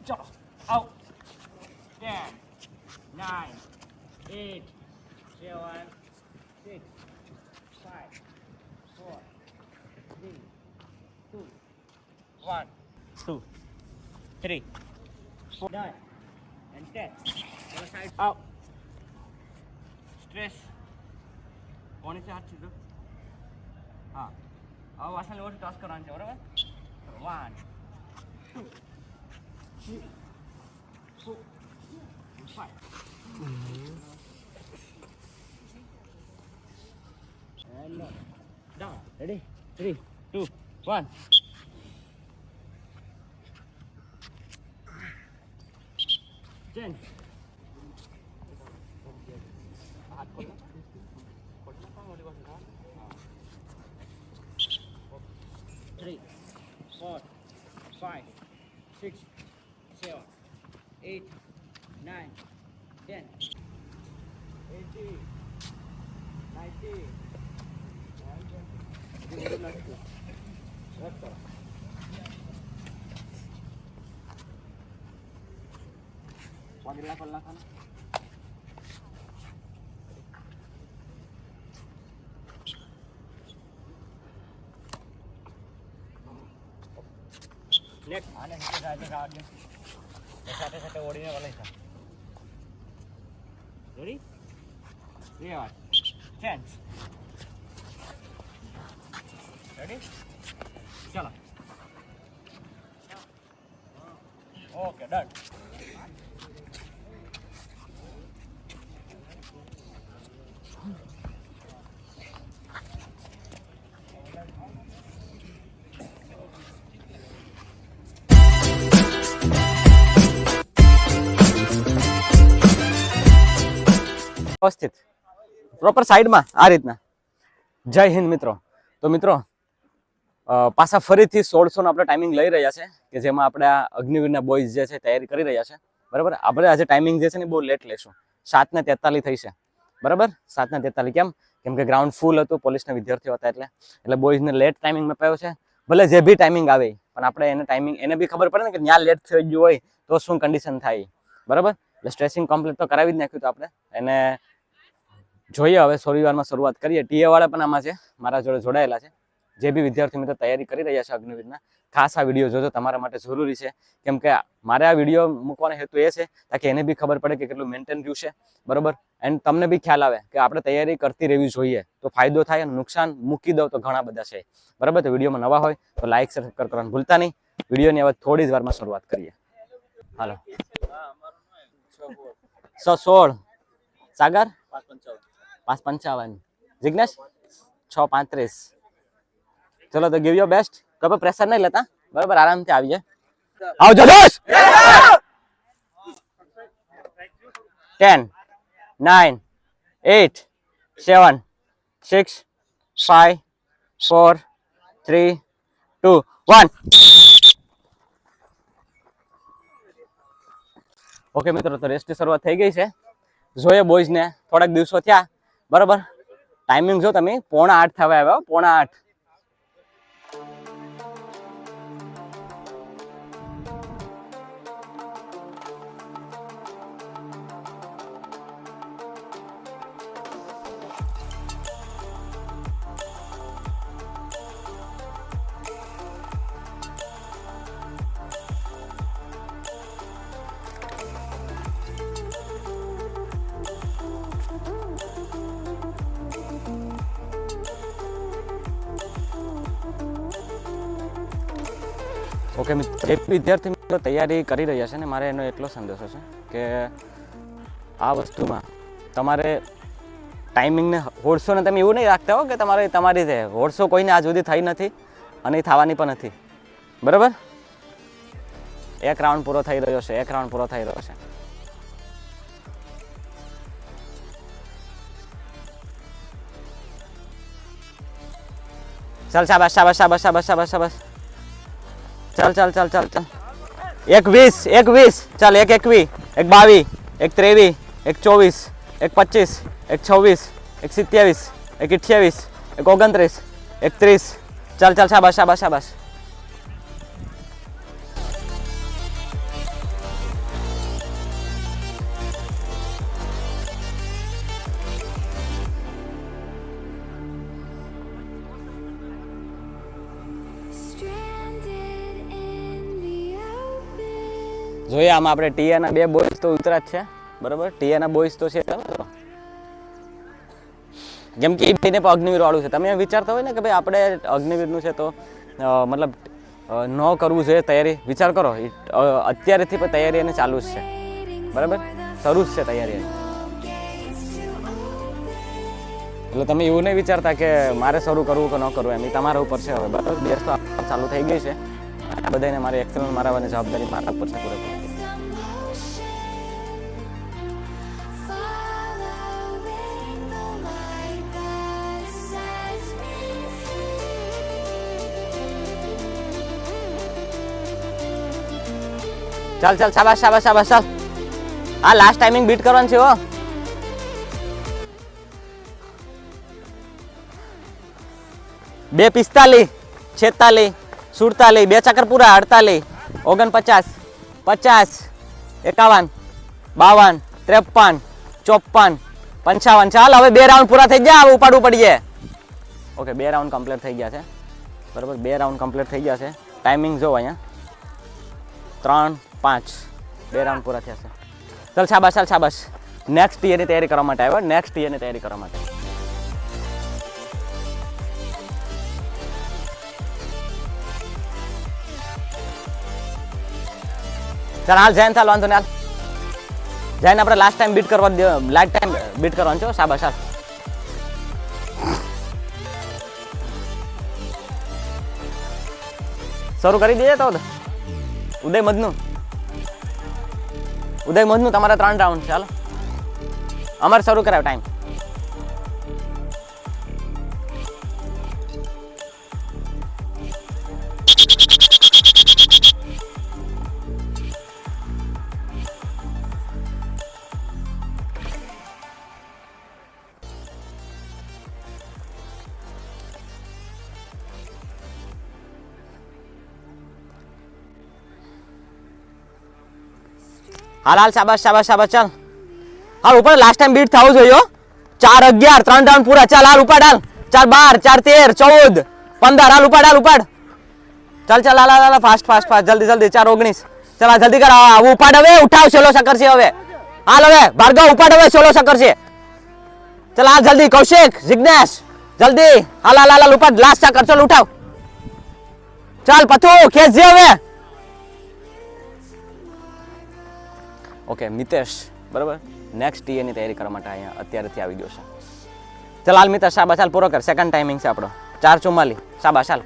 ચલો આવ 10 9 8 7 6 5 4 3 2 1 2 3 4 9 and 10 ચલો સાઈડ આવ સ્ટ્રેસ કોની से हाथ सीधो हाँ अब वासन लेवल टॉस करना है बराबर 1 2 3 4 5 and down ready 3 2 1 change हाथ खोलना 3 4 5 6 7 8 9 10 80 90 Pagila pala kan. Next, आने से राजा का आगे साथे साथे ओढ़ने वाला था ready yeah chance ready चलो okay done व्यवस्थित પ્રોપર સાઈડમાં આ રીતના જય હિન્દ મિત્રો તો મિત્રો પાછા ફરીથી 1600 નો આપણે ટાઈમિંગ લઈ રહ્યા છે કે જેમાં આપણે આ અગ્નિવીરના બોયઝ જે છે તૈયારી કરી રહ્યા છે બરાબર આપણે આજે ટાઈમિંગ જે છે ને બહુ લેટ લેશું 7:43 થઈ છે બરાબર 7:43 કેમ કે ગ્રાઉન્ડ ફૂલ હતું પોલીસના વિદ્યાર્થીઓ હતા એટલે બોયઝને લેટ ટાઈમિંગ મપાયો છે ભલે જે બી ટાઈમિંગ આવે પણ આપણે એને ટાઈમિંગ એને બી ખબર પડે ને કે ત્યાં લેટ થઈ ગયું હોય તો શું કન્ડિશન થાય બરાબર એટલે સ્ટ્રેસિંગ કમ્પ્લીટ તો કરાવી જ નાખ્યું તો આપણે એને જોઈએ હવે થોડી વારમાં શરૂઆત કરીએ ટીએ વાળા પણ આમાં છે મારા જોડે જોડાયેલા છે જે બી વિદ્યાર્થી મિત્રો તૈયારી કરી રહ્યા છે અગ્નિવીરના ખાસ આ વિડીયો જોજો તમારા માટે જરૂરી છે કેમ કે મારે આ વિડીયો મૂકવાનો હેતુ એ છે તાકી એને બી ખબર પડે કે કેટલું મેન્ટેન રહ્યું છે બરાબર એન્ડ તમને બી ખ્યાલ આવે કે આપણે તૈયારી કરતી રહેવી જોઈએ તો ફાયદો થાય અને નુકસાન મૂકી દો તો ઘણા બધા છે બરાબર તો વિડીયોમાં નવા હોય તો લાઈક શેર સબસ્ક્રાઇબ કરવાનું ભૂલતા નહીં વિડીયોની હવે થોડી જ વારમાં શરૂઆત કરીએ હાલો 116 સાગર 5:55 જિગ્નેશ 6:35 ચલો તો ગીવ યોર બેસ્ટ કઈ પ્રેશર નહીં લેતા બરાબર આરામથી આવીએ આવજો જોશ 10 9 8 7 6 5 4 3 2 1 ઓકે મિત્રો તો રેસ્ટની શરૂઆત થઈ ગઈ છે જોઈએ બોયઝને થોડાક દિવસો થયા બરાબર ટાઈમિંગ જો તમે 7:45 થવા આવ્યા 7:45 ઓકે જે વિદ્યાર્થી મિત્રો તૈયારી કરી રહ્યા છે ને મારે એનો એટલો સંદેશો છે કે આ વસ્તુમાં તમારે ટાઈમિંગને હોડશો ને તમે એવું નહીં રાખતા હો કે તમારી છે હોડશો કોઈને આજ સુધી થઈ નથી અને થવાની પણ નથી બરાબર એક રાઉન્ડ પૂરો થઈ રહ્યો છે ચાલ શાબાશ चल चल चल चल चल 1:20 चल 1:21 1:22 1:23 1:24 1:25 1:26 1:27 1:28 1:29 1:30 चल चल शाबाश शाबाश शाबाश જોઈએ આમાં આપણે ટીએના 2 બોયઝ તો ઉતરા જ છે બરાબર. ટીએના બોયઝ તો છે કેમ કે એ બેને પણ અગ્નિવીર વાળું છે. તમે વિચારતા હોય ને કે ભાઈ આપણે અગ્નિવીરનું છે તો મતલબ ન કરવું જોઈએ તૈયારી. વિચાર કરો અત્યારેથી પણ તૈયારી એને ચાલુ જ છે બરાબર, શરૂ જ છે તૈયારી. એટલે તમે એવું નહીં વિચારતા કે મારે શરૂ કરવું કે ન કરવું, એમ તમારા ઉપર છે હવે બરાબર. બેસ તો ચાલુ થઈ ગઈ છે, બધાને મારી એક્સેલન્ટ મારવાની જવાબદારી મારા ઉપર છે પૂરેપૂરી. ચાલ ચાલ શાબાશ શાબાશ શાબાશ ચાલ. હા લાસ્ટ ટાઈમિંગ બીટ કરવાનું છે હો. બે 45, 46, 47, 2 ચક્કર પૂરા 48, 49, 50, 51, 52, 53, 54, 55. ચાલ હવે 2 રાઉન્ડ પૂરા થઈ ગયા, હવે ઉપાડવું પડીએ. ઓકે 2 રાઉન્ડ કમ્પ્લીટ થઈ ગયા છે બરાબર. 2 રાઉન્ડ કમ્પ્લીટ થઈ ગયા છે. ટાઈમિંગ જો અહીંયા 3, 5, 2 રાઉન્ડ પૂરા થયા છે. ચાલ શાબાશ ચાલ શાબાશ. નેક્સ્ટ યરની તૈયારી કરવા માટે આવ્યો, નેક્સ્ટ યરની તૈયારી કરવા માટે. ચાલ હાલ જૈન ચાલ વાંધો ને હાલ. જૈન આપણે લાસ્ટ ટાઈમ બીટ કરવા દે, લાસ્ટ ટાઈમ બીટ કરવાનું છે. શાબાશ ચાલ. શરૂ કરી દઈએ તો ઉદય મધનું તમારા 3 રાઉન્ડ છે. ચાલો અમારે શરૂ કરાવ ટાઈમ. હાલ હાલ શાબાશ શાબાશ શાબાશ ચાલ. હાલ ઉપર લાસ્ટ ટાઈમ બીટ થવું જોઈએ. 4, 11, 3 રાઉન્ડ પૂરા. ચાલ હાલ ઉપાડ હાલ. 4, 12, 4, 13, 14, 15 હાલ ઉપાડ હાલ ઉપાડ. ચાલ ચાલ હાલ હાલ ફાસ્ટ ફાસ્ટ ફાસ્ટ જલ્દી જલ્દી. 4, 19. ચાલ આ જલ્દી કર. ઉપાડ હવે, ઉઠાવ. સોલો સકર છે હવે. હાલ હવે ભાર્ગવ ઉપાડ હવે, સોલો સકર છે. ચાલ હાલ જલ્દી. કૌશિક, જિગ્નેશ જલ્દી હાલ હાલ હાલ ઉપાડ. લાસ્ટ સકર ચાલ ઉઠાવ. ચાલ પથુ ખેંચજે હવે. ઓકે મિતેશ બરાબર નેક્સ્ટ ટીએની તૈયારી કરવા માટે અહીંયા અત્યારેથી આવી ગયો છે. ચાલ હાલ મિતેશ શાબાશ હાલ પૂરો કર. સેકન્ડ ટાઈમિંગ છે આપણો 4:44. શાબાશ હાલ.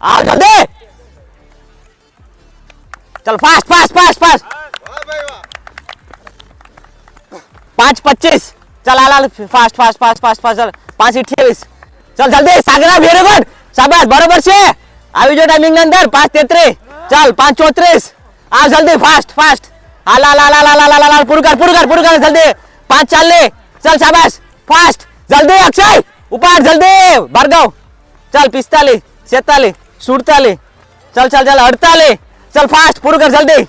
आओ जल्दी. चल फास्ट फास्ट फास्ट फास्ट. 5:25. चल हाल fast fast fast fast fast. चल 5:28. चल जल्दी सागरा वेरी गुड. शाबाश बराबर છે. આવી જો ટાઈમિંગ ની અંદર 5:33. चल 5:34. आ जल्दी फास्ट फास्ट. हाल हाल हाल हाल हाल पूरा कर जल्दी. 5:40. चल शाबाश फास्ट जल्दी. अक्षय ऊपर जल्दी. भार्गव चल 45, 47, 47. चल चल चल 48. चल फास्ट पूरा कर जल्दी.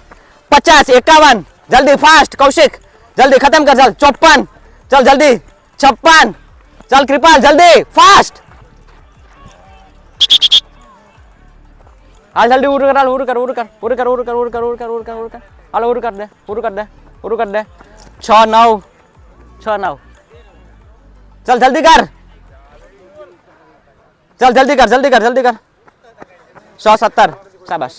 50, 51. जल्दी फास्ट. कौशिक जल्दी खत्म कर. चल 54. चल जल्दी 56. चल कृपाल जल्दी फास्ट. हाल जल्दी उड़ कर हाल उड़ कर उड़ कर उड़ कर उड़ कर उड़ कर उड़ कर उड़ कर उड़ कर हाल उड़ कर दे उड़ कर दे उड़ कर दे. 6, 9. 6, 9. चल जल्दी कर. चल जल्दी कर जल्दी कर जल्दी कर. 170. शाबाश.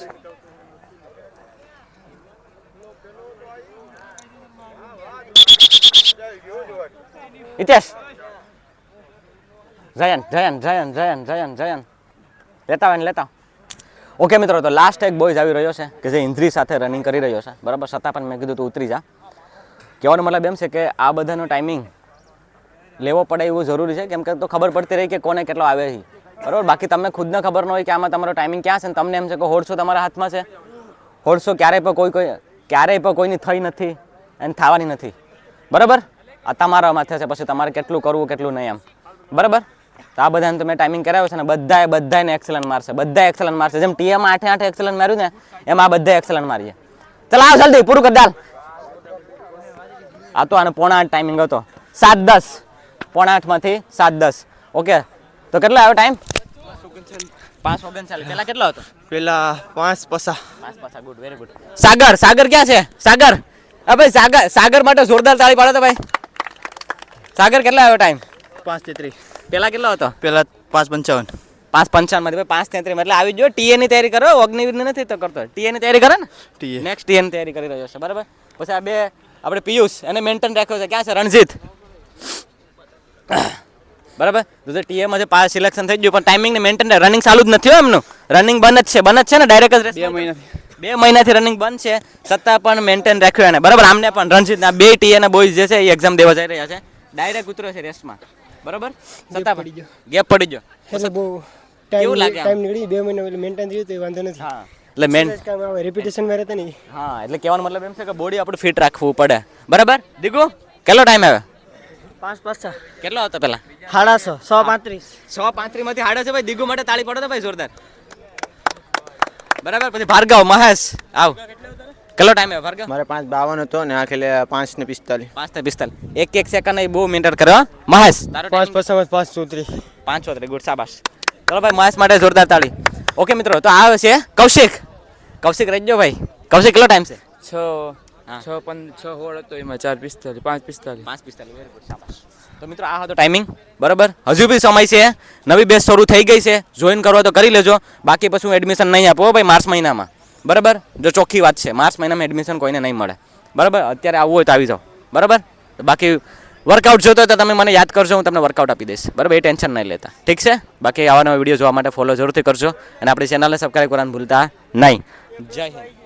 हितेश जयन जयन जयन जयन जयन जयन लेता હોય ને લેતા. ઓકે મિત્રો તો લાસ્ટ એક બોયઝ આવી રહ્યો છે કે જે ઇન્દ્રી સાથે રનિંગ કરી રહ્યો છે બરાબર. છતાં પણ મેં કીધું તું ઉતરી જા. કહેવાનો મતલબ એમ છે કે આ બધાનો ટાઈમિંગ લેવો પડે એવું જરૂરી છે કેમ કે તો ખબર પડતી રહી કે કોને કેટલો આવે છે બરાબર. બાકી તમને ખુદને ખબર ન હોય કે આમાં તમારો ટાઈમિંગ ક્યાં છે ને તમને એમ છે કે હોડ છો તમારા હાથમાં છે. 1600 ક્યારેય પણ કોઈની થઈ નથી અને થવાની નથી, બરાબર. આ તમારા માથે છે, પછી તમારે કેટલું કરવું કેટલું નહીં એમ, બરાબર. તો આ બધાને તમે ટાઈમિંગ કરાવ્યો છે ને બધાને એક્સલન્ટ મારશે, બધા એક્સલન્ટ મારશે. જેમ ટીએમાં 8 એક્સલન્ટ માર્યું ને એમ આ બધા એક્સલન્ટ મારીએ. ચાલ આવ જલ્દી પૂરું કર દાલ. આ તો આને 7:45 ટાઈમિંગ હતો, 7:10, 7:45 માંથી 7:10. ઓકે, તો કેટલો આવ્યો ટાઈમ? 5:39. પેલા કેટલો હતો? પેલા 5:50. 5:50. Good, very good. સાગર ક્યાં છે? સાગર, આ ભાઈ સાગર માટે જોરદાર તાળી પાડો તો ભાઈ. સાગર કેટલો આવ્યો ટાઈમ? 5:33. પેલા કેટલો હતો? પેલા 5:55. 5:55 માંથી 5:33 એટલે આવી જો. ટીએ ની તૈયારી કરો, અગ્નિવીરની નથી તો કરતો. ટીએ ની તૈયારી કરે ને, નેક્સ્ટ ટીએ ની તૈયારી કરી રહ્યો છે, બરાબર. પછી આ બે આપણે પિયુષ એને મેન્ટેન રાખ્યો છે. ક્યાં છે? રણજીત, બરાબર. તો ટીએમાં જે પાસ સિલેક્શન થઈ ગયું પણ ટાઈમિંગ ને મેન્ટેન રનિંગ ચાલુ જ નથી હોય એમનું. રનિંગ બંધ જ છે ને, ડાયરેક્ટ જ 2 મહિનાથી રનિંગ બંધ છે, છતાં પણ મેન્ટેન રાખ્યું એને, બરાબર. આમને પણ રણજીત આ બે ટીએ ના બોયઝ જે છે એ એક્ઝામ દેવા જઈ રહ્યા છે, ડાયરેક્ટ ઉતર્યો છે રેસમાં, બરાબર. છતાં પડી ગયો, ગેપ પડી ગયો. એટલે બહુ કેવું લાગે? ટાઈમ નીકળી 2 મહિના મેન્ટેન થયું તો વાંધો નથી. હા, એટલે મેન કામ આવે રિપીટેશન માં રહેતા નહીં. હા, એટલે કહેવાનો મતલબ એમ છે કે બોડી આપણું ફિટ રાખવું પડે, બરાબર. દીકુ કેટલો ટાઈમ આવે? 5:50. કેટલો હતો પેલા? 6:35. 6:35 માંથી હાડો છે ભાઈ. દીગુ માટે તાળી પડો તો ભાઈ જોરદાર, બરાબર. પછી ભાર્ગવ, મહેશ આવ. કેટલો ટાઈમ આવે ભાર્ગવ? મારે 5:52 હતો ને આ ખેલે 5:45. 5:45. એક સેકન્ડ એ બહુ મેન્ટેન કરે હો. મહેશ તારો 5:50. 5:34. ગુડ, શાબાશ. ચલો ભાઈ, મહેશ માટે જોરદાર તાળી. ઓકે મિત્રો, તો આ છે કૌશિક રહેજો ભાઈ. કૌશિક કેટલો ટાઈમ છે? 6:16 હતો, એમાં 4:45, 5:45. 5:45. વેરી ગુડ, શાબાશ. તો મિત્રો આ હતો ટાઈમિંગ, બરાબર. હજુ બી સમય છે, નવી બેચ શરૂ થઈ ગઈ છે, જોઈન કરવા તો કરી લેજો. બાકી પછી હું એડમિશન નહીં આપું ભાઈ માર્ચ મહિનામાં, બરાબર. જો ચોખ્ખી વાત છે, માર્ચ મહિનામાં એડમિશન કોઈને નહીં મળે, બરાબર. અત્યારે આવવું હોય તો આવી જાઓ, બરાબર. બાકી વર્કઆઉટ જોતો હોય તો તમે મને યાદ કરજો, હું તમને વર્કઆઉટ આપી દઈશ, બરાબર. એ ટેન્શન નહીં લેતા, ઠીક છે. બાકી આવા નવા વિડીયો જોવા માટે ફોલો જરૂરથી કરજો અને આપણી ચેનલને સબસ્ક્રાઈબ કરવાનું ભૂલતા નહીં. જય હિન્દ.